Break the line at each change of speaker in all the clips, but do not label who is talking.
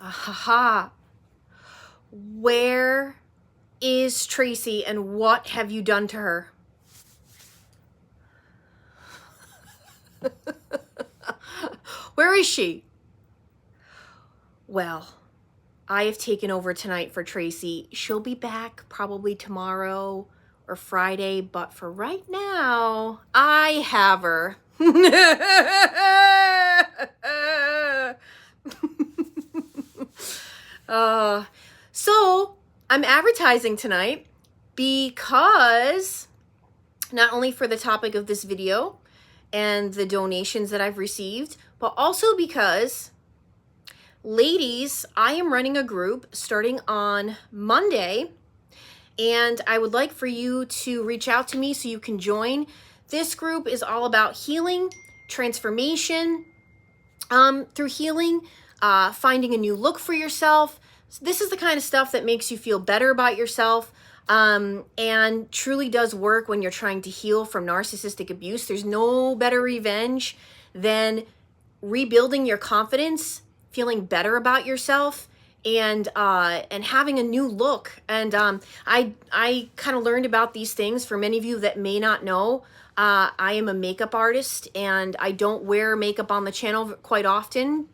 Ahaha. Where is Tracy and what have you done to her? Where is she? Well, I have taken over tonight for Tracy. She'll be back probably tomorrow or Friday, but for right now, I have her. So I'm advertising tonight because not only for the topic of this video and the donations that I've received, but also because, ladies, I am running a group starting on Monday, and I would like for you to reach out to me so you can join. This group is all about healing, transformation, through healing, finding a new look for yourself. This is the kind of stuff that makes you feel better about yourself, and truly does work when you're trying to heal from narcissistic abuse. There's no better revenge than rebuilding your confidence, feeling better about yourself, and having a new look. And I kind of learned about these things. For many of you that may not know, I am a makeup artist, and I don't wear makeup on the channel quite often,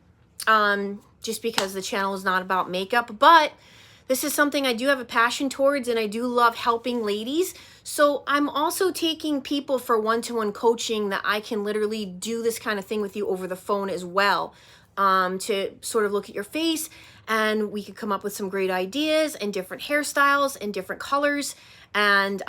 just because the channel is not about makeup. But this is something I do have a passion towards, and I do love helping ladies. So I'm also taking people for one-to-one coaching that I can literally do this kind of thing with you over the phone as well, to sort of look at your face, and we could come up with some great ideas and different hairstyles and different colors and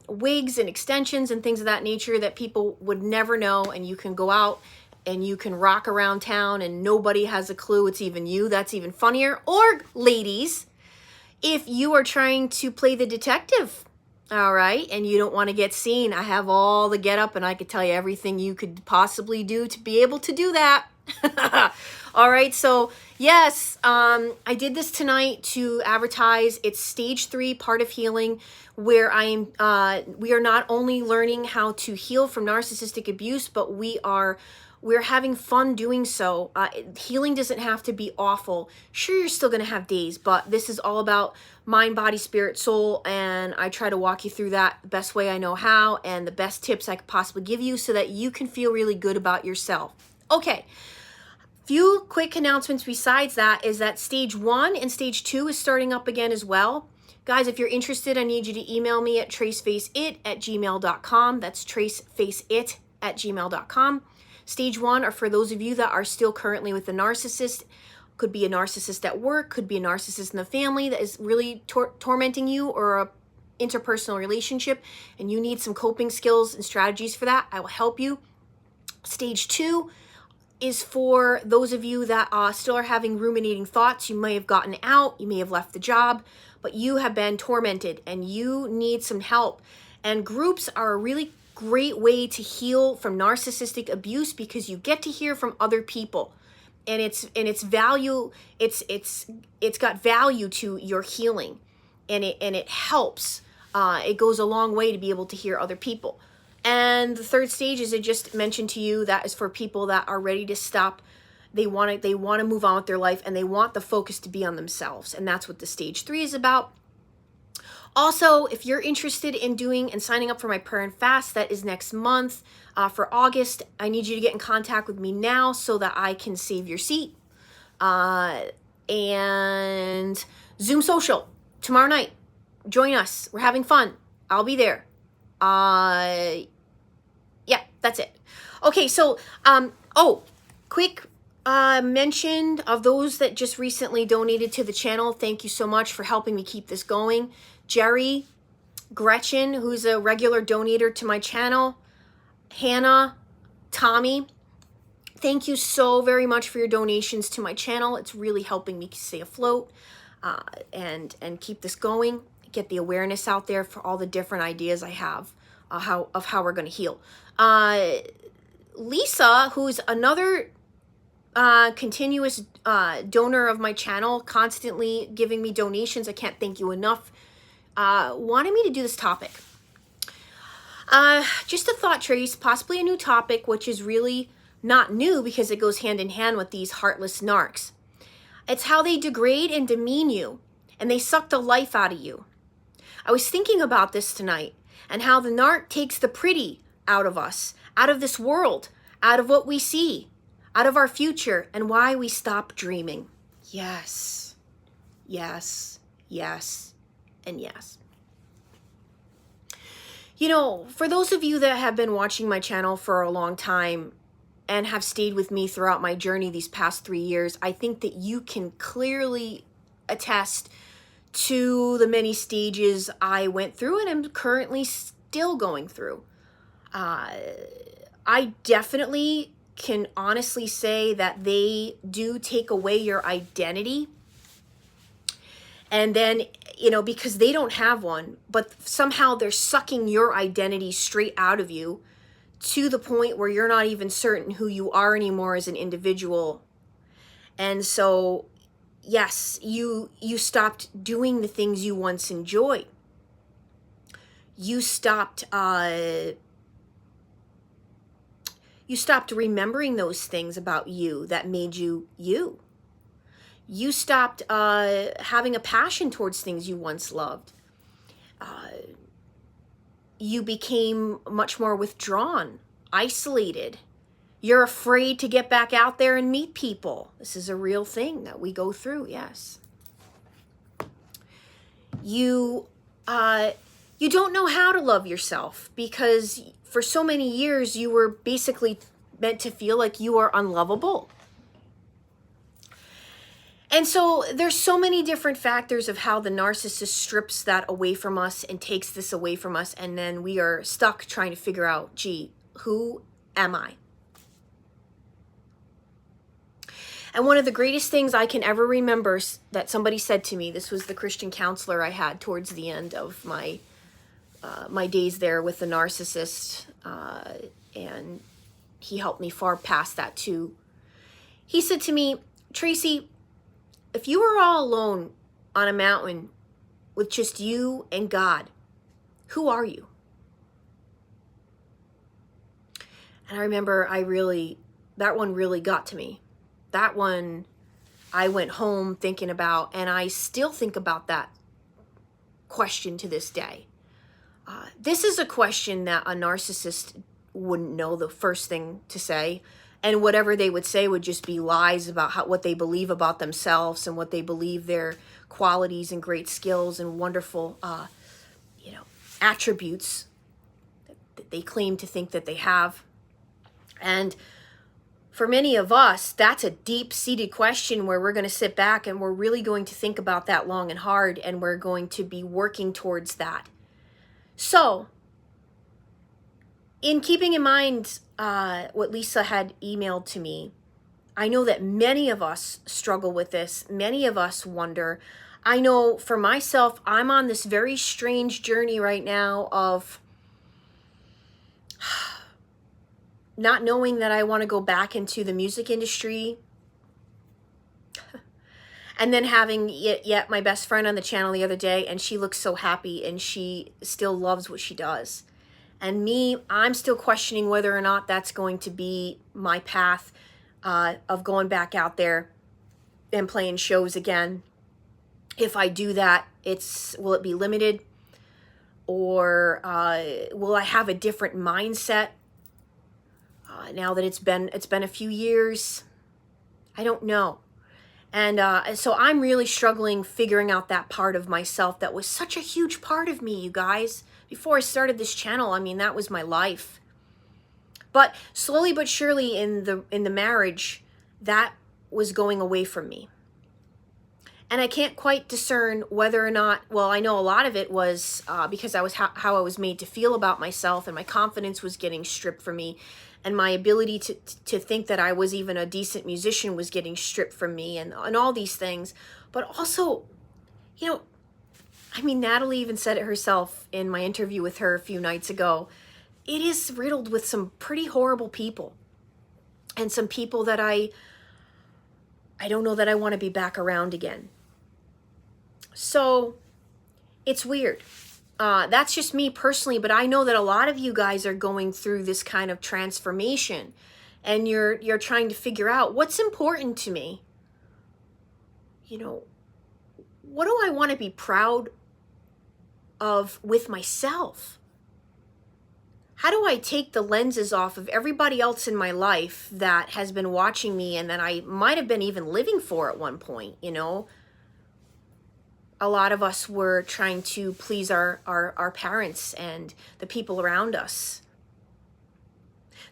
wigs and extensions and things of that nature that people would never know. And you can go out and you can rock around town and nobody has a clue it's even you. That's even funnier. Or ladies, if you are trying to play the detective, all right, and you don't want to get seen, I have all the get up and I could tell you everything you could possibly do to be able to do that. All right, so yes, I did this tonight to advertise. It's stage 3, part of healing, where we are not only learning how to heal from narcissistic abuse, but we're having fun doing so. Healing doesn't have to be awful. Sure, you're still going to have days, but this is all about mind, body, spirit, soul, and I try to walk you through that the best way I know how and the best tips I could possibly give you so that you can feel really good about yourself. Okay, few quick announcements besides that is that stage 1 and stage 2 is starting up again as well. Guys, if you're interested, I need you to email me at tracefaceit@gmail.com. That's tracefaceit@gmail.com. Stage 1 are for those of you that are still currently with a narcissist. Could be a narcissist at work, could be a narcissist in the family that is really tormenting you, or a interpersonal relationship, and you need some coping skills and strategies for that. I will help you. Stage 2 is for those of you that still are having ruminating thoughts. You may have gotten out, you may have left the job, but you have been tormented and you need some help. And groups are a really great way to heal from narcissistic abuse because you get to hear from other people, and it's got value to your healing, and it helps. It goes a long way to be able to hear other people. And the third stage, as I just mentioned to you, that is for people that are ready to stop. They want to move on with their life, and they want the focus to be on themselves. And that's what the stage 3 is about. Also, if you're interested in doing and signing up for my prayer and fast, that is next month for August, I need you to get in contact with me now so that I can save your seat. And Zoom social tomorrow night. Join us. We're having fun. I'll be there. Yeah, that's it. Okay, so, quick mention of those that just recently donated to the channel. Thank you so much for helping me keep this going. Jerry, Gretchen, who's a regular donator to my channel, Hannah, Tommy, thank you so very much for your donations to my channel. It's really helping me stay afloat and keep this going, get the awareness out there for all the different ideas I have of how we're going to heal. Lisa, who's another continuous donor of my channel, constantly giving me donations, I can't thank you enough, wanted me to do this topic. Just a thought, Trace, possibly a new topic, which is really not new because it goes hand in hand with these heartless narcs. It's how they degrade and demean you, and they suck the life out of you. I was thinking about this tonight, and how the narc takes the pretty out of us, out of this world, out of what we see, out of our future, and why we stop dreaming. Yes, yes, yes, and yes. You know, for those of you that have been watching my channel for a long time and have stayed with me throughout my journey these past 3 years, I think that you can clearly attest to the many stages I went through and am currently still going through. I definitely can honestly say that they do take away your identity. And then, you know, because they don't have one, but somehow they're sucking your identity straight out of you to the point where you're not even certain who you are anymore as an individual. And so, yes, you stopped doing the things you once enjoyed. You stopped remembering those things about you that made you you. You stopped having a passion towards things you once loved. You became much more withdrawn, isolated. You're afraid to get back out there and meet people. This is a real thing that we go through, yes. You don't know how to love yourself because for so many years you were basically meant to feel like you are unlovable. And so there's so many different factors of how the narcissist strips that away from us and takes this away from us, and then we are stuck trying to figure out, gee, who am I? And one of the greatest things I can ever remember that somebody said to me, this was the Christian counselor I had towards the end of my days there with the narcissist, and he helped me far past that too. He said to me, Tracy, if you were all alone on a mountain with just you and God, who are you? And I remember that one really got to me. That one I went home thinking about, and I still think about that question to this day. This is a question that a narcissist wouldn't know the first thing to say. And whatever they would say would just be lies about what they believe about themselves and what they believe their qualities and great skills and wonderful, attributes that they claim to think that they have. And for many of us, that's a deep-seated question where we're going to sit back and we're really going to think about that long and hard, and we're going to be working towards that. So, in keeping in mind what Lisa had emailed to me, I know that many of us struggle with this. Many of us wonder. I know for myself, I'm on this very strange journey right now of not knowing that I want to go back into the music industry. And then having yet my best friend on the channel the other day, and she looks so happy and she still loves what she does. And me, I'm still questioning whether or not that's going to be my path of going back out there and playing shows again. If I do that, will it be limited? Or will I have a different mindset now that it's been a few years? I don't know. And so I'm really struggling figuring out that part of myself that was such a huge part of me, you guys. Before I started this channel, I mean, that was my life. But slowly but surely in the marriage, that was going away from me. And I can't quite discern whether or not, well, I know a lot of it was because I was how I was made to feel about myself, and my confidence was getting stripped from me, and my ability to think that I was even a decent musician was getting stripped from me, and all these things. But also, you know, I mean, Natalie even said it herself in my interview with her a few nights ago. It is riddled with some pretty horrible people, and some people that I don't know that I want to be back around again. So it's weird. That's just me personally, but I know that a lot of you guys are going through this kind of transformation, and you're trying to figure out what's important to me. you know, what do I want to be proud of with myself? How do I take the lenses off of everybody else in my life that has been watching me and that I might have been even living for at one point, you know? A lot of us were trying to please our parents and the people around us.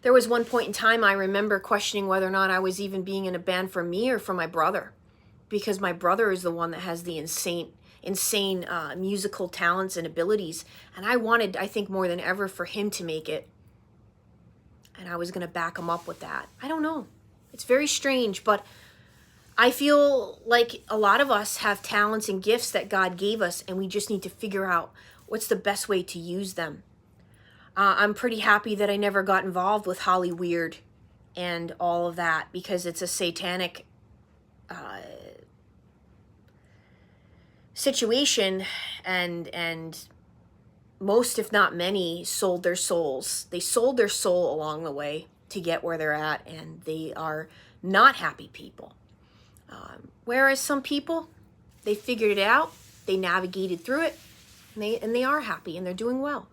There was one point in time I remember questioning whether or not I was even being in a band for me or for my brother, because my brother is the one that has the insane musical talents and abilities, and I wanted, I think more than ever, for him to make it, and I was going to back him up with that. I don't know. It's very strange, but I feel like a lot of us have talents and gifts that God gave us, and we just need to figure out what's the best way to use them. I'm pretty happy that I never got involved with Holly Weird and all of that, because it's a satanic situation, and most, if not many, sold their souls. They sold their soul along the way to get where they're at, and they are not happy people. Whereas some people, they figured it out, they navigated through it, and they are happy and they're doing well.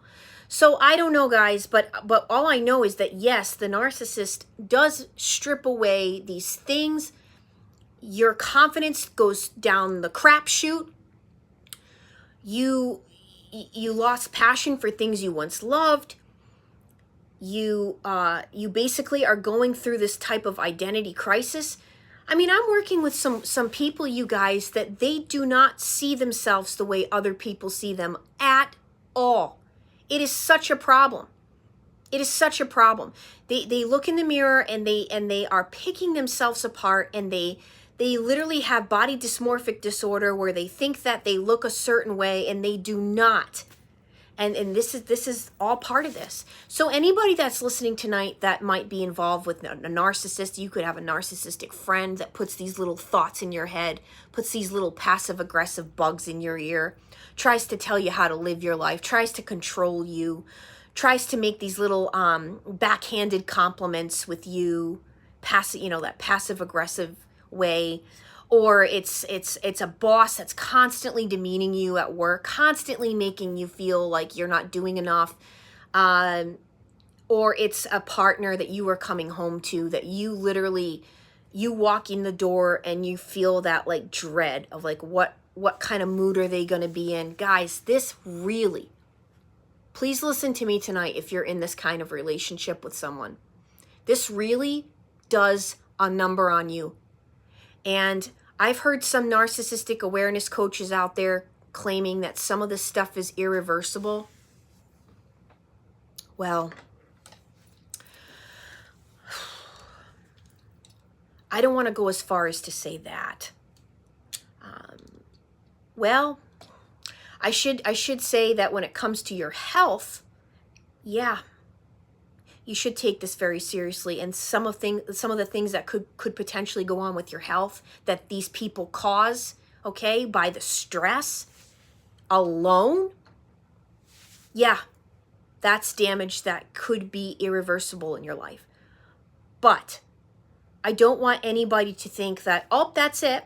So I don't know, guys, but all I know is that yes, the narcissist does strip away these things. Your confidence goes down the crapshoot. You lost passion for things you once loved. You basically are going through this type of identity crisis. I mean, I'm working with some people, you guys, that they do not see themselves the way other people see them at all. It is such a problem. It is such a problem. They look in the mirror and they are picking themselves apart, and they literally have body dysmorphic disorder where they think that they look a certain way and they do not. And this is all part of this. So anybody that's listening tonight that might be involved with a narcissist, you could have a narcissistic friend that puts these little thoughts in your head, puts these little passive-aggressive bugs in your ear, tries to tell you how to live your life, tries to control you, tries to make these little backhanded compliments with you, that passive-aggressive way. Or it's a boss that's constantly demeaning you at work, constantly making you feel like you're not doing enough. Or it's a partner that you are coming home to that you walk in the door and you feel that like dread of like, what kind of mood are they going to be in? Guys, this really, please listen to me tonight if you're in this kind of relationship with someone. This really does a number on you. And I've heard some narcissistic awareness coaches out there claiming that some of this stuff is irreversible. Well, I don't want to go as far as to say that. Well, I should say that when it comes to your health, yeah, you should take this very seriously. And some of the things that could potentially go on with your health that these people cause, okay, by the stress alone, yeah, that's damage that could be irreversible in your life. But I don't want anybody to think that, oh, that's it.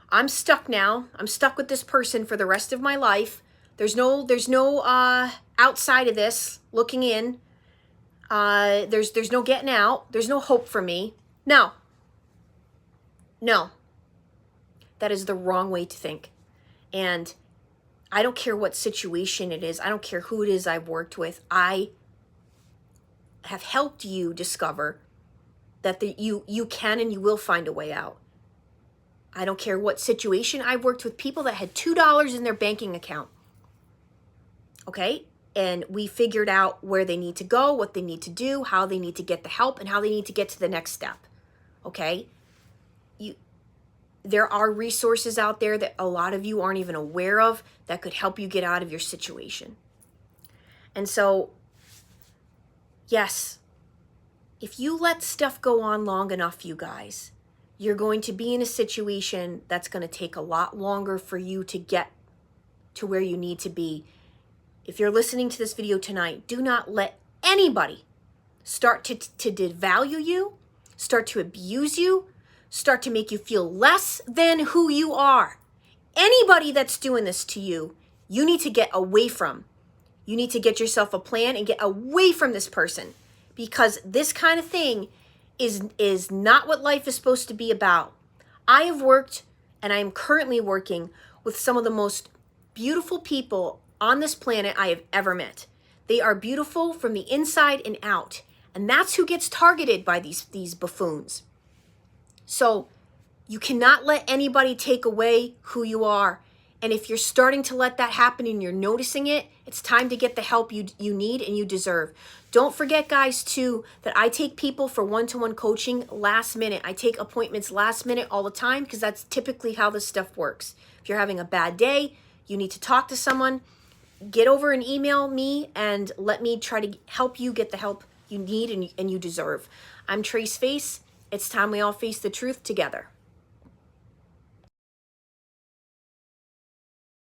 I'm stuck now. I'm stuck with this person for the rest of my life. There's no outside of this looking in. There's no getting out. There's no hope for me. No. That is the wrong way to think. And I don't care what situation it is. I don't care who it is I've worked with. I have helped you discover that you can and you will find a way out. I don't care what situation. I've worked with people that had $2 in their banking account. Okay? And we figured out where they need to go, what they need to do, how they need to get the help, and how they need to get to the next step. Okay? There are resources out there that a lot of you aren't even aware of that could help you get out of your situation. And so, yes, if you let stuff go on long enough, you guys, you're going to be in a situation that's going to take a lot longer for you to get to where you need to be. If you're listening to this video tonight, do not let anybody start to devalue you, start to abuse you, start to make you feel less than who you are. Anybody that's doing this to you, you need to get away from. You need to get yourself a plan and get away from this person, because this kind of thing is not what life is supposed to be about. I have worked, and I am currently working with some of the most beautiful people on this planet I have ever met. They are beautiful from the inside and out. And that's who gets targeted by these buffoons. So you cannot let anybody take away who you are. And if you're starting to let that happen and you're noticing it, it's time to get the help you need and you deserve. Don't forget, guys, too, that I take people for one-to-one coaching last minute. I take appointments last minute all the time, because that's typically how this stuff works. If you're having a bad day, you need to talk to someone, get over and email me and let me try to help you get the help you need and you deserve. I'm Trace Face. It's time we all face the truth together.